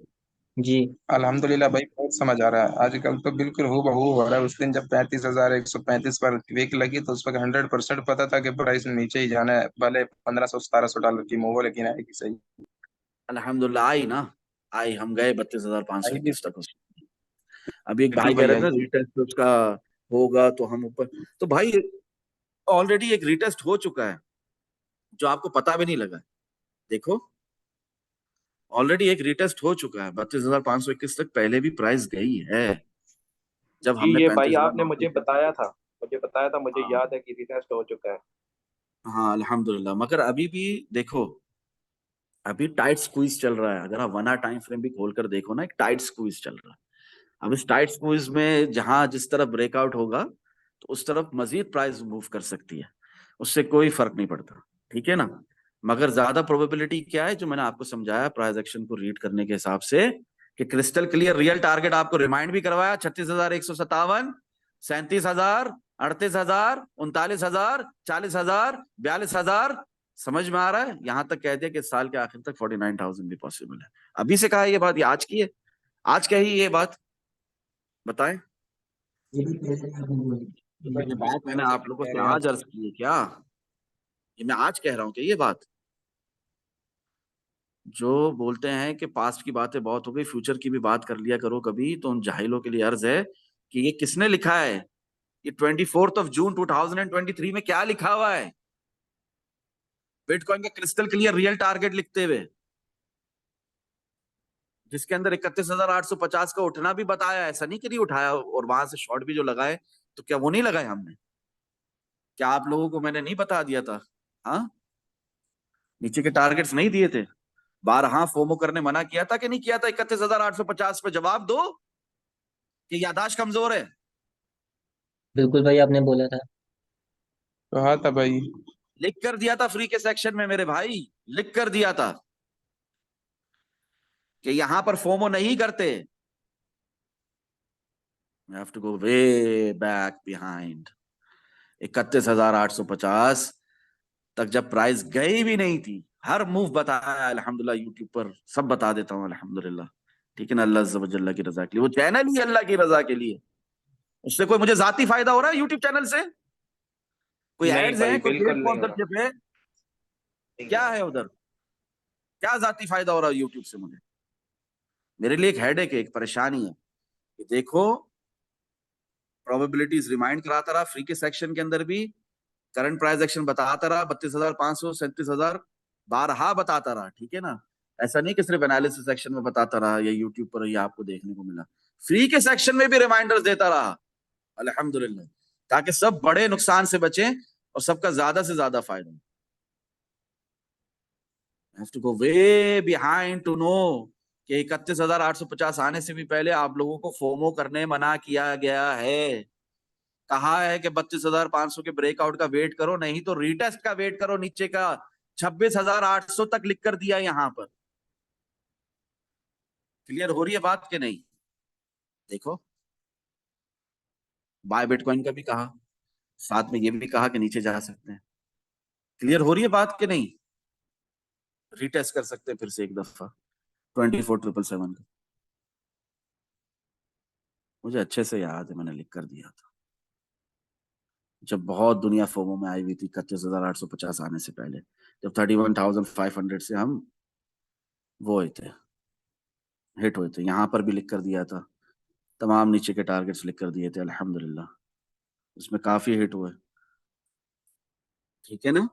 जी अल्हम्दुलिल्लाह भाई, बहुत समझ आ रहा है आजकल तो, बिल्कुल हूबहू हो रहा है। उस दिन जब 35,135 पर वीक लगी तो उस वक्त 100% पता था कि प्राइस नीचे ही जाना है, भले 1,500-1,700 की मूव हो, लेकिन आएगी सही। अल्हम्दुलिल्लाह आई ना, आई। हम गए 32,521 बिल्कुल तक उसमें। अभी एक भाई कह भाई रहे आई। थे रिटेस्ट उसका होगा तो हम ऊपर, तो भाई ऑलरेडी एक रिटेस्ट हो चुका है जो आपको पता भी नहीं लगा है। देखो, ऑलरेडी एक रिटेस्ट हो चुका है, 32,521 तक पहले भी प्राइस गई है, जब जी हमने ये भाई 35,000 आपने मुझे बताया था, मुझे हाँ याद है कि रिटेस्ट हो चुका है। हाँ अल्हम्दुलिल्लाह। मगर अभी भी देखो, अभी टाइट स्क्वीज चल रहा है। अगर आप 1 आवर टाइम फ्रेम भी खोलकर देखो ना, एक टाइट स्क्वीज चल रहा है। अब इस टाइट स्क्वीज में जहां जिस तरफ ब्रेकआउट होगा, तो उस तरफ मजीद प्राइस मूव कर सकती है, उससे कोई फर्क नहीं पड़ता। ठीक है ना? मगर ज्यादा प्रोबेबिलिटी क्या है, जो मैंने आपको समझाया प्राइस एक्शन को रीड करने के हिसाब से, कि क्रिस्टल क्लियर रियल टारगेट आपको रिमाइंड भी करवाया, 36,157, 37,000, 38,000, 39,000, 40,000, 42,000। समझ में आ रहा है? यहां तक कह दिया कि साल के आखिर तक 49,000 भी पॉसिबल है। अभी से कहा ये बात, ये आज की है, आज कही ये बात, बताएं। ये बात मैंने आप लोगों से आज अर्ज की है क्या? ये मैं आज कह रहा हूं क्या ये बात? जो बोलते हैं कि पास्ट की बातें बहुत हो गई, फ्यूचर की भी बात कर लिया करो कभी, तो उन जाहिलों के लिए अर्ज है कि ये किसने लिखा है? ये 24 जून 2023 में क्या लिखा हुआ है? बिटकॉइन का क्रिस्टल क्लियर रियल टारगेट लिखते हुए, जिसके अंदर 31,850 का उठना भी बताया। ऐसा नहीं कि नहीं उठाया, और वहां से शॉर्ट भी जो लगाए, तो क्या वो नहीं लगाए हमने? क्या आप लोगों को मैंने नहीं बता दिया था? हाँ, नीचे के टारगेट्स नहीं दिए थे? बारहा फोमो करने मना किया था कि नहीं किया था? 31,850 पे जवाब दो, कि यादाश्त कमजोर है? बिल्कुल भाई, आपने बोला था। तो हाँ था भाई। लिख कर दिया था फ्री के सेक्शन में मेरे भाई, लिख कर दिया था कि यहां पर फोमो नहीं करते। You have to go way back behind। 31,850 तक जब प्राइस गई भी नहीं थी, हर मूव बताया अल्हम्दुलिल्लाह, यूट्यूब पर सब बता देता हूँ अल्हम्दुलिल्लाह। ठीक है ना, अल्लाह अज़्ज़ व जल्ला की रजा के लिए, वो चैनल ही अल्लाह की रजा के लिए। उससे कोई मुझे जाती फायदा हो रहा है यूट्यूब चैनल से? कोई नहीं एड्स भाई, हैं, कोई पेड बिल्कुल नहीं हो रहा। स्पॉन्सरशिप है? क्या है उधर? क्या जाती फायदा हो रहा है यूट्यूब से मुझे? मेरे लिए एक हेडेक है, एक परेशानी है कि देखो, प्रोबेबिलिटीज रिमाइंड कराता रहा फ्री के सेक्शन के अंदर भी, करंट प्राइस एक्शन बताता रहा, 32,500, 37,000 बारहा बताता रहा। ठीक है ना, ऐसा नहीं कि सिर्फ एनालिसिस सेक्शन में बताता रहा या यूट्यूब पर ये आपको देखने को मिला, फ्री के सेक्शन में भी रिमाइंडर्स देता रहा अल्हम्दुलिल्लाह, ताकि सब बड़े नुकसान से बचें और सबका ज्यादा से ज्यादा फायदा हो। Have to go way behind to know कि 31,850 आने से भी पहले आप लोगों को फोमो करने मना किया गया है। कहा है कि 32,500 के ब्रेकआउट का वेट करो, नहीं तो रीटेस्ट का वेट करो नीचे का। 26,800 तक लिख कर दिया यहां पर। क्लियर हो रही है बात कि नहीं? देखो, बाय बिटकॉइन का भी कहा, साथ में ये भी कहा कि नीचे जा सकते हैं। क्लियर हो रही है बात कि नहीं? रीटेस्ट कर सकते हैं फिर से एक दफा 24,777 का। मुझे अच्छे से याद है, मैंने लिख कर दिया था जब बहुत दुनिया फोमो में आई हुई थी, 31,850 आने से पहले, जब 31,500 से हम वो हुए थे, हिट हुए थे। यहां पर भी लिख कर दिया था, तमाम नीचे के टारगेट्स लिख कर दिए थे अल्हम्दुलिल्लाह, उसमें काफी हिट हुए। ठीक है ना,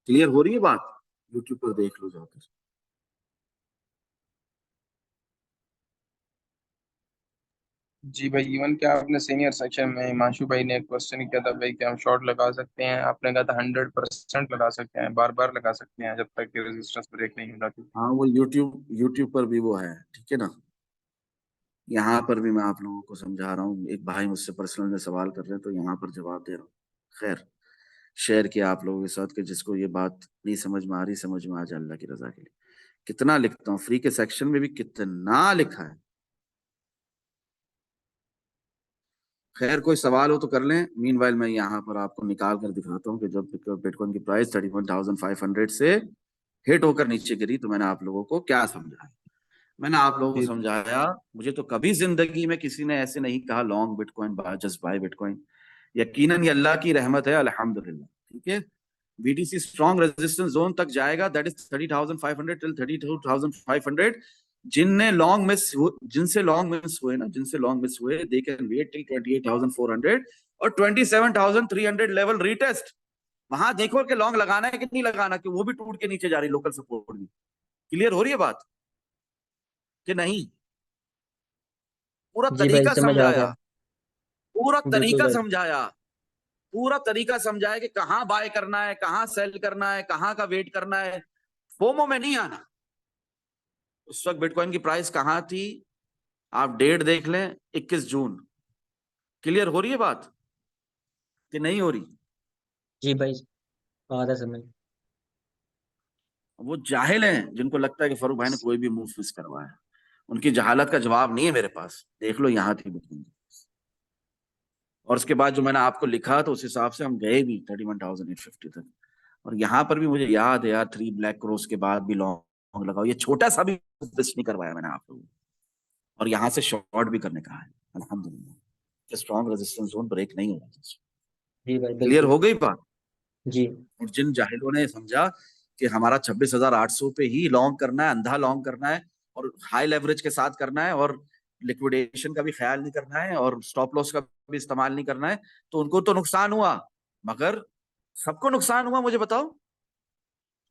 क्लियर हो रही है बात? यूट्यूब पर देख लो जाकर। जी भाई, इवन क्या आपने सीनियर सेक्शन में हिमांशु भाई ने एक क्वेश्चन किया था भाई कि हम शॉर्ट लगा सकते हैं? आपने कहा था 100% लगा सकते हैं, बार बार लगा सकते हैं जब तक कि रेजिस्टेंस ब्रेक नहीं हो जाती। हाँ, वो यूट्यूब पर भी वो है। ठीक है ना, यहाँ पर भी मैं आप लोगों को समझा रहा हूँ। एक भाई मुझसे पर्सनल में सवाल कर रहे हैं, तो यहाँ पर जवाब दे रहा हूँ। खैर, शेयर किया आप लोगों के साथ कि जिसको ये बात नहीं समझ में आ रही, समझ में आ जाए अल्लाह की रजा के लिए। कितना लिखता हूँ, फ्री के सेक्शन में भी कितना लिखा है। खैर, कोई सवाल हो तो कर लें। मीनवाइल मैं यहाँ पर आपको निकाल कर दिखाता हूँ कि जब बिटकॉइन की प्राइस 31,500 से हिट होकर नीचे गिरी, तो मैंने आप लोगों को क्या समझाया। मैंने आप लोगों को जी समझाया, मुझे तो कभी जिंदगी में किसी ने ऐसे नहीं कहा long bitcoin, just by bitcoin. यकीनन ये अल्लाह की रहमत है अल्हम्दुलिल्लाह। ठीक है, बीटीसी स्ट्रॉन्ग रेजिस्टेंस जोन तक जाएगा, दैट इज 30,500 टिल 32,500। जिनसे लॉन्ग मिस हुए ना, जिनसे लॉन्ग मिस हुए, दे कैन वेट टिल 28,400 और 27,300 लेवल रीटेस्ट। वहां देखो कि लॉन्ग लगाना है कि नहीं लगाना, कि वो भी टूट के नीचे जा रही, लोकल सपोर्ट भी। क्लियर हो रही है बात कि नहीं? पूरा जी भाई, तरीका समझ आ समझाया, गया। पूरा बिल्कुल तरीका भाई। समझाया, पूरा तरीका समझाया कि कहां बाय करना है, कहां सेल करना है, कहां का वेट करना है। फोमो में नहीं आना। उस वक्त बिटकॉइन की प्राइस कहां थी, आप डेट देख लें, 21 जून। क्लियर हो रही है बात कि नहीं हो रही? जी भाई, आ रहा समझ। वो जाहिल हैं जिनको लगता है कि फरूख भाई ने कोई भी मूव मिस करवाया। उनकी जहालत का जवाब नहीं है मेरे पास, देख लो यहाँ थी बिटकॉइन। और उसके बाद जो मैंने आपको लिखा तो उस हिसाब से हम गए भी 31,850 तक। और यहाँ पर भी मुझे याद है यार, 3 ब्लैक क्रॉस के बाद भी लॉन्ग लगाओ, ये छोटा सा भी नहीं करवाया मैंने आप लोगों को। और यहाँ से शॉर्ट भी करने का है अल्हम्दुलिल्लाह, स्ट्रॉन्ग रेजिस्टेंस जोन ब्रेक नहीं हो रहा। जी भाई क्लियर बिल्कुल। हो गई बात। जी और जिन जाहिलों ने समझा कि हमारा 26,800 पे ही लॉन्ग करना है, अंधा लॉन्ग करना है और हाई लेवरेज के साथ करना है और लिक्विडेशन का भी ख्याल नहीं करना है और स्टॉप लॉस का भी इस्तेमाल नहीं करना है, तो उनको तो नुकसान हुआ। मगर सबको नुकसान हुआ, मुझे बताओ।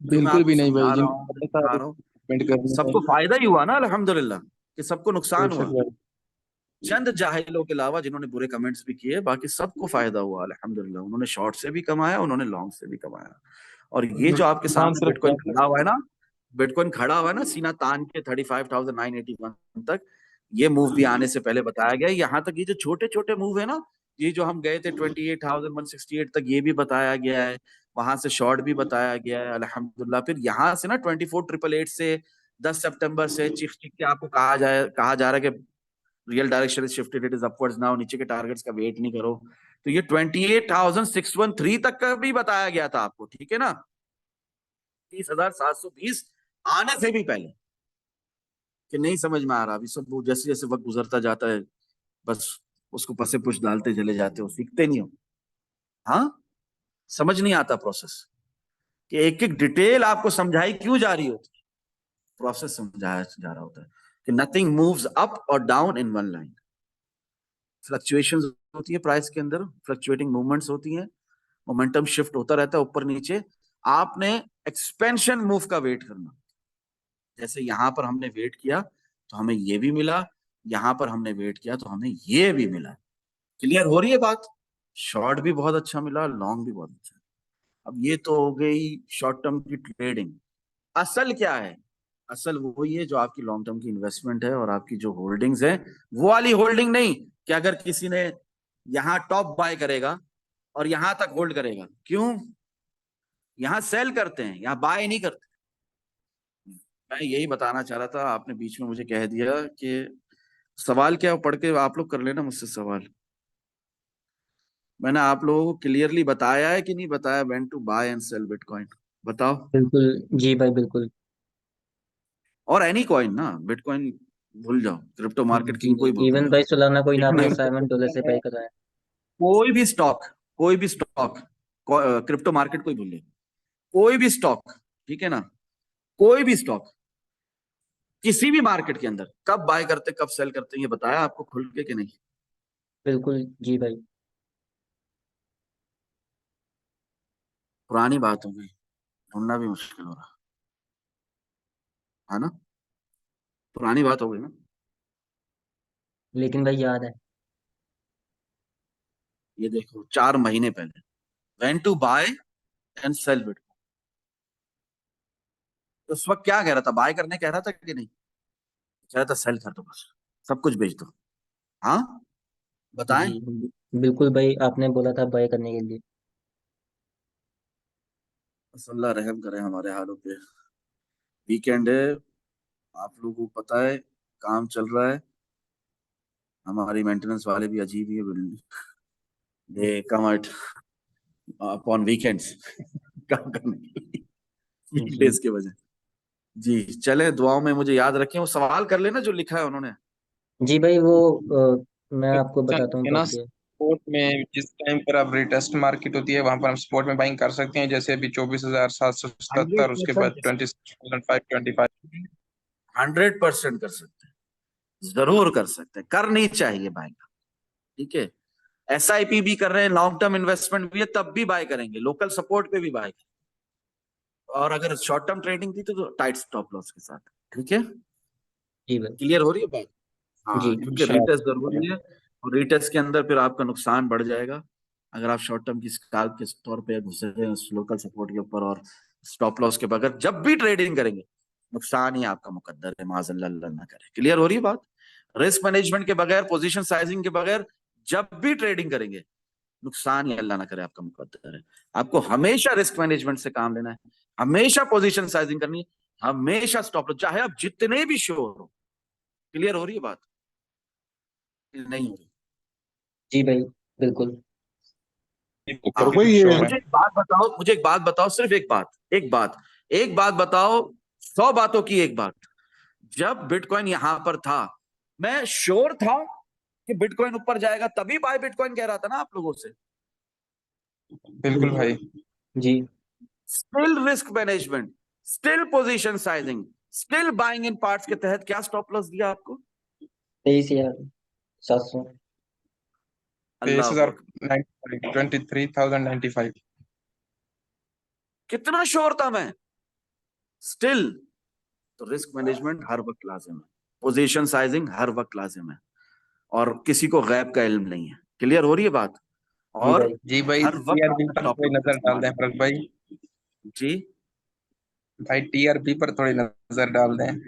जो मैं बिल्कुल आपको भी नहीं भाई, समझा रहा हूँ, जिनको पता समझा था रहा हूँ, पेमेंट करनी सबको है। फायदा ही हुआ ना अल्हम्दुलिल्लाह, कि सबको नुकसान बेशक हुआ। भाई। चंद जाहिलों के अलावा जिन्होंने बुरे कमेंट्स भी किए, बाकी सबको फायदा हुआ अल्हम्दुलिल्लाह। उन्होंने शॉर्ट से भी कमाया, उन्होंने लॉन्ग से भी कमाया। और ये जो आपके नुकसान सामने सिर्फ बिटकॉइन खड़ा हुआ है ना, बिटकॉइन खड़ा हुआ है ना सीना तान के 35,981 तक, ये मूव भी आने से पहले बताया गया। यहाँ तक ये जो छोटे छोटे मूव है ना, ये जो हम गए थे 28,168 तक, ये भी बताया गया है। वहां से शॉर्ट भी बताया गया है अल्हम्दुलिल्लाह। फिर यहाँ से ना 24,888 से 10 सितंबर से चीख चीख के आपको कहा जा रहा है कि real direction is shifted, it is upwards now, नीचे के टारगेट्स का वेट नहीं करो। तो ये 28,613 तक का भी बताया गया था आपको, ठीक है ना, 30,720 आने से भी पहले, कि नहीं समझ में आ रहा। अभी सब जैसे जैसे वक्त गुजरता जाता है, बस उसको पसे पुश डालते चले जाते हो, सीखते नहीं हो। हाँ, समझ नहीं आता प्रोसेस, कि एक एक डिटेल आपको समझाई क्यों जा रही होती है, प्रोसेस समझाया जा रहा होता है कि नथिंग मूव्स अप और down in one line. Fluctuations होती है प्राइस के अंदर, फ्लक्चुएटिंग मूवमेंट्स होती हैं, मोमेंटम शिफ्ट होता रहता है ऊपर नीचे। आपने एक्सपेंशन मूव का वेट करना। जैसे यहां पर हमने वेट किया तो हमें ये भी मिला, यहां पर हमने वेट किया तो हमें ये भी मिला। क्लियर हो रही है बात। शॉर्ट भी बहुत अच्छा मिला, लॉन्ग भी बहुत अच्छा। अब ये तो हो गई शॉर्ट टर्म की ट्रेडिंग। असल क्या है? असल वही है जो आपकी लॉन्ग टर्म की इन्वेस्टमेंट है और आपकी जो होल्डिंग्स है, वो वाली होल्डिंग नहीं कि अगर किसी ने यहां टॉप बाय करेगा और यहां तक होल्ड करेगा। क्यों? यहां सेल करते हैं, यहां बाय नहीं करते। मैं यही बताना चाह रहा था, आपने बीच में मुझे कह दिया कि सवाल क्या, पढ़ के आप लोग कर लेना मुझसे सवाल। मैंने आप लोगों को क्लियरली बताया है कि नहीं बताया, when to buy and sell bitcoin? बताओ। बिल्कुल। जी भाई बिल्कुल। और एनी कॉइन ना, बिटकॉइन भूल जाओ, क्रिप्टो मार्केट जी किंग को ही भाई, इवन भूल जाओ। भाई सोलाना कोई ना लेकिन आपने अगर $7 से बाय करा है। कोई भी स्टॉक क्रिप्टो मार्केट को ही भूल जाओ, कोई भी स्टॉक, ठीक है ना, कोई भी स्टॉक किसी भी मार्केट के अंदर कब बाय करते कब सेल करते, ये बताया आपको खुल के कि नहीं? बिल्कुल जी भाई। पुरानी बात हो गई, ढूंढना भी मुश्किल हो रहा है ना, पुरानी बात हो गई ना। लेकिन भाई याद है। ये देखो 4 महीने पहले when to buy and sell bitcoin, तो उस वक्त क्या कह रहा था? बाय करने कह रहा था कि नहीं? कह रहा था सेल कर दो, बस सब कुछ बेच दो। हाँ, बताएं। जी बिल्कुल भाई, आपने बोला था बाय करने के लिए। बस अल्लाह रहम करे हमारे हालों पे। वीकेंड है, आप लोगों को पता है, काम चल रहा है। हमारी मेंटेनेंस वाले भी अजीब ही है, दे कम आउट अपॉन वीकेंड्स काम करने के लिए, जी वीकडेज के वजह। जी चले, दुआओं में मुझे याद रखें। वो सवाल कर लेना जो लिखा है उन्होंने। जी भाई, वो मैं आपको बताता हूँ है ना, पढ़ के। स्पोर्ट में जिस टाइम पर अब रिटेस्ट मार्केट होती है वहां पर हम स्पोर्ट में बाइंग कर सकते हैं, जैसे अभी 24,777, उसके बाद 100% 26,525। 100% कर सकते हैं, जरूर कर सकते हैं, करनी चाहिए बाय। ठीक है, एसआईपी भी कर रहे हैं, लॉन्ग टर्म इन्वेस्टमेंट भी है, तब भी बाय करेंगे, लोकल सपोर्ट पे भी बाय करेंगे। और अगर शॉर्ट टर्म ट्रेडिंग थी तो टाइट स्टॉप लॉस के साथ। ठीक है, जी भाई। क्लियर हो रही है बात। जी हाँ, क्योंकि इंशाल्लाह। रिटेस्ट जरूरी है और रिटेस्ट के अंदर फिर आपका नुकसान बढ़ जाएगा अगर आप शॉर्ट टर्म की स्कैल्प के तौर पे घुसे हैं लोकल सपोर्ट के ऊपर और स्टॉप लॉस के बगैर जब भी ट्रेडिंग करेंगे, नुकसान ही आपका मुकद्दर है, माज़अल्लाह अल्लाह ना करे। क्लियर हो रही है बात। रिस्क मैनेजमेंट के बगैर, पोजीशन साइजिंग के बगैर जब भी ट्रेडिंग करेंगे, नुकसान ही अल्लाह ना करे आपका मुकद्दर है। आपको हमेशा रिस्क मैनेजमेंट से काम लेना है, हमेशा पोजीशन साइजिंग करनी है, हमेशा स्टॉप लॉस, चाहे आप जितने भी श्योर हो। क्लियर हो रही है बात? नहीं हो रही? जी भाई, बिल्कुल। हाँ, भाई ये श्योर है। मुझे एक बात बताओ, मुझे एक बात बताओ, सिर्फ एक बात बताओ, 100 बातों की एक बात। जब बिटकॉइन यहां पर था, मैं श्योर था कि बिटकॉइन ऊपर जाएगा, तभी बाय बिटकॉइन कह रहा था ना आप लोगों से। बिल्कुल भाई। जी। Still risk management, still position sizing, still buying in parts के तहत क्या स्टॉप लॉस दिया आपको? 23,700। 23,095 कितना श्योर था मैं? स्टिल। तो रिस्क मैनेजमेंट हर वक्त लाजिम है, पोजीशन साइजिंग हर वक्त लाजिम है, और किसी को गैब का इल्म नहीं है। क्लियर हो रही है बात? जी और भाई। जी भाई, हर वक्त टीआरपी अपना पर स्टॉप थोड़ी लॉस नजर डाल इस्तेमाल दें करें। फरक भाई। जी, भाई टीआरपी पर थोड़ी नजर डाल दें।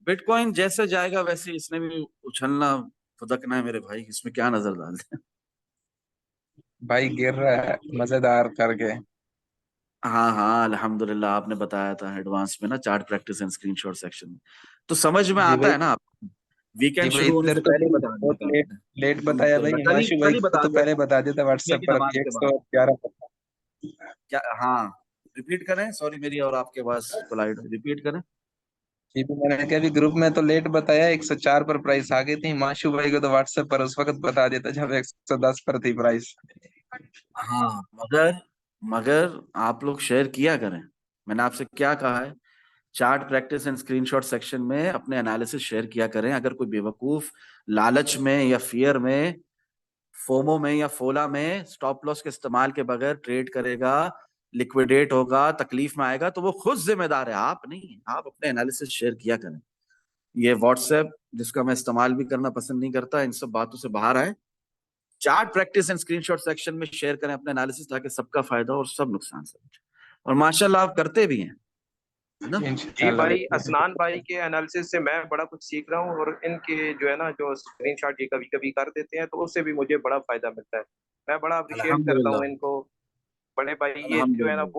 बिटकॉइन जैसे जाएगा वैसे इसने भी उछलना फुदकना है मेरे भाई, इसमें क्या नजर डालते हैं? भाई गिर रहा है मजेदार करके। हाँ हाँ, अल्हम्दुलिल्लाह, आपने बताया था एडवांस में ना, chart practice and screenshot section में, तो समझ में जी आता भाई। है ना आपको। जी वीकेंड भाई, शुरू होने इधर से तो पहले ही बता दिया बहुत था लेट आपने। लेट बताया भाई। अल्हम्दुलिल्लाह, हिमांशु कल भाई ही को बता तो दिया पहले था, बता देता जुम्मे व्हाट्सएप की पर नमाज कि के बाद। 111। क्या? हाँ, रिपीट करें, सॉरी मेरी और आपके पास कोलाइड, रिपीट करें। जी भी मैंने कहा, अभी ग्रुप में तो लेट बताया 104 पर प्राइस आ गई थी। हिमांशु भाई को तो व्हाट्सएप पर उस वक्त बता देता जब 110 पर थी प्राइस। हाँ, मगर मगर आप लोग शेयर किया करें। मैंने आपसे क्या कहा है? Chart practice and screenshot section में अपने एनालिसिस शेयर किया करें। अगर कोई बेवकूफ लालच में या फियर में, फोमो में या फोला में स्टॉप लॉस के इस्तेमाल के बगैर ट्रेड करेगा, लिक्विडेट होगा, तकलीफ में आएगा, तो वो खुद जिम्मेदार है, आप नहीं। आप अपने एनालिसिस शेयर किया करें। ये व्हाट्सएप जिसका मैं इस्तेमाल भी करना पसंद नहीं करता, इन सब बातों से बाहर आए। Chart practice and screenshot section में शेयर करें अपने एनालिसिस, ताकि सबका फायदा और सब नुकसान से बचे। और माशाल्लाह आप करते भी हैं, है ना? जी इंशाल्लाह भाई, भाई। असनान भाई के एनालिसिस से मैं बड़ा कुछ सीख रहा हूँ, और इनके जो है ना, जो स्क्रीनशॉट ये कभी कभी कर देते हैं, तो उससे भी मुझे बड़ा फायदा मिलता है। मैं बड़ा अप्रिशिएट करता हूँ अल्हम्दुलिल्लाह, इनको। बड़े भाई ये जो है ना, अल्हम्दुलिल्लाह।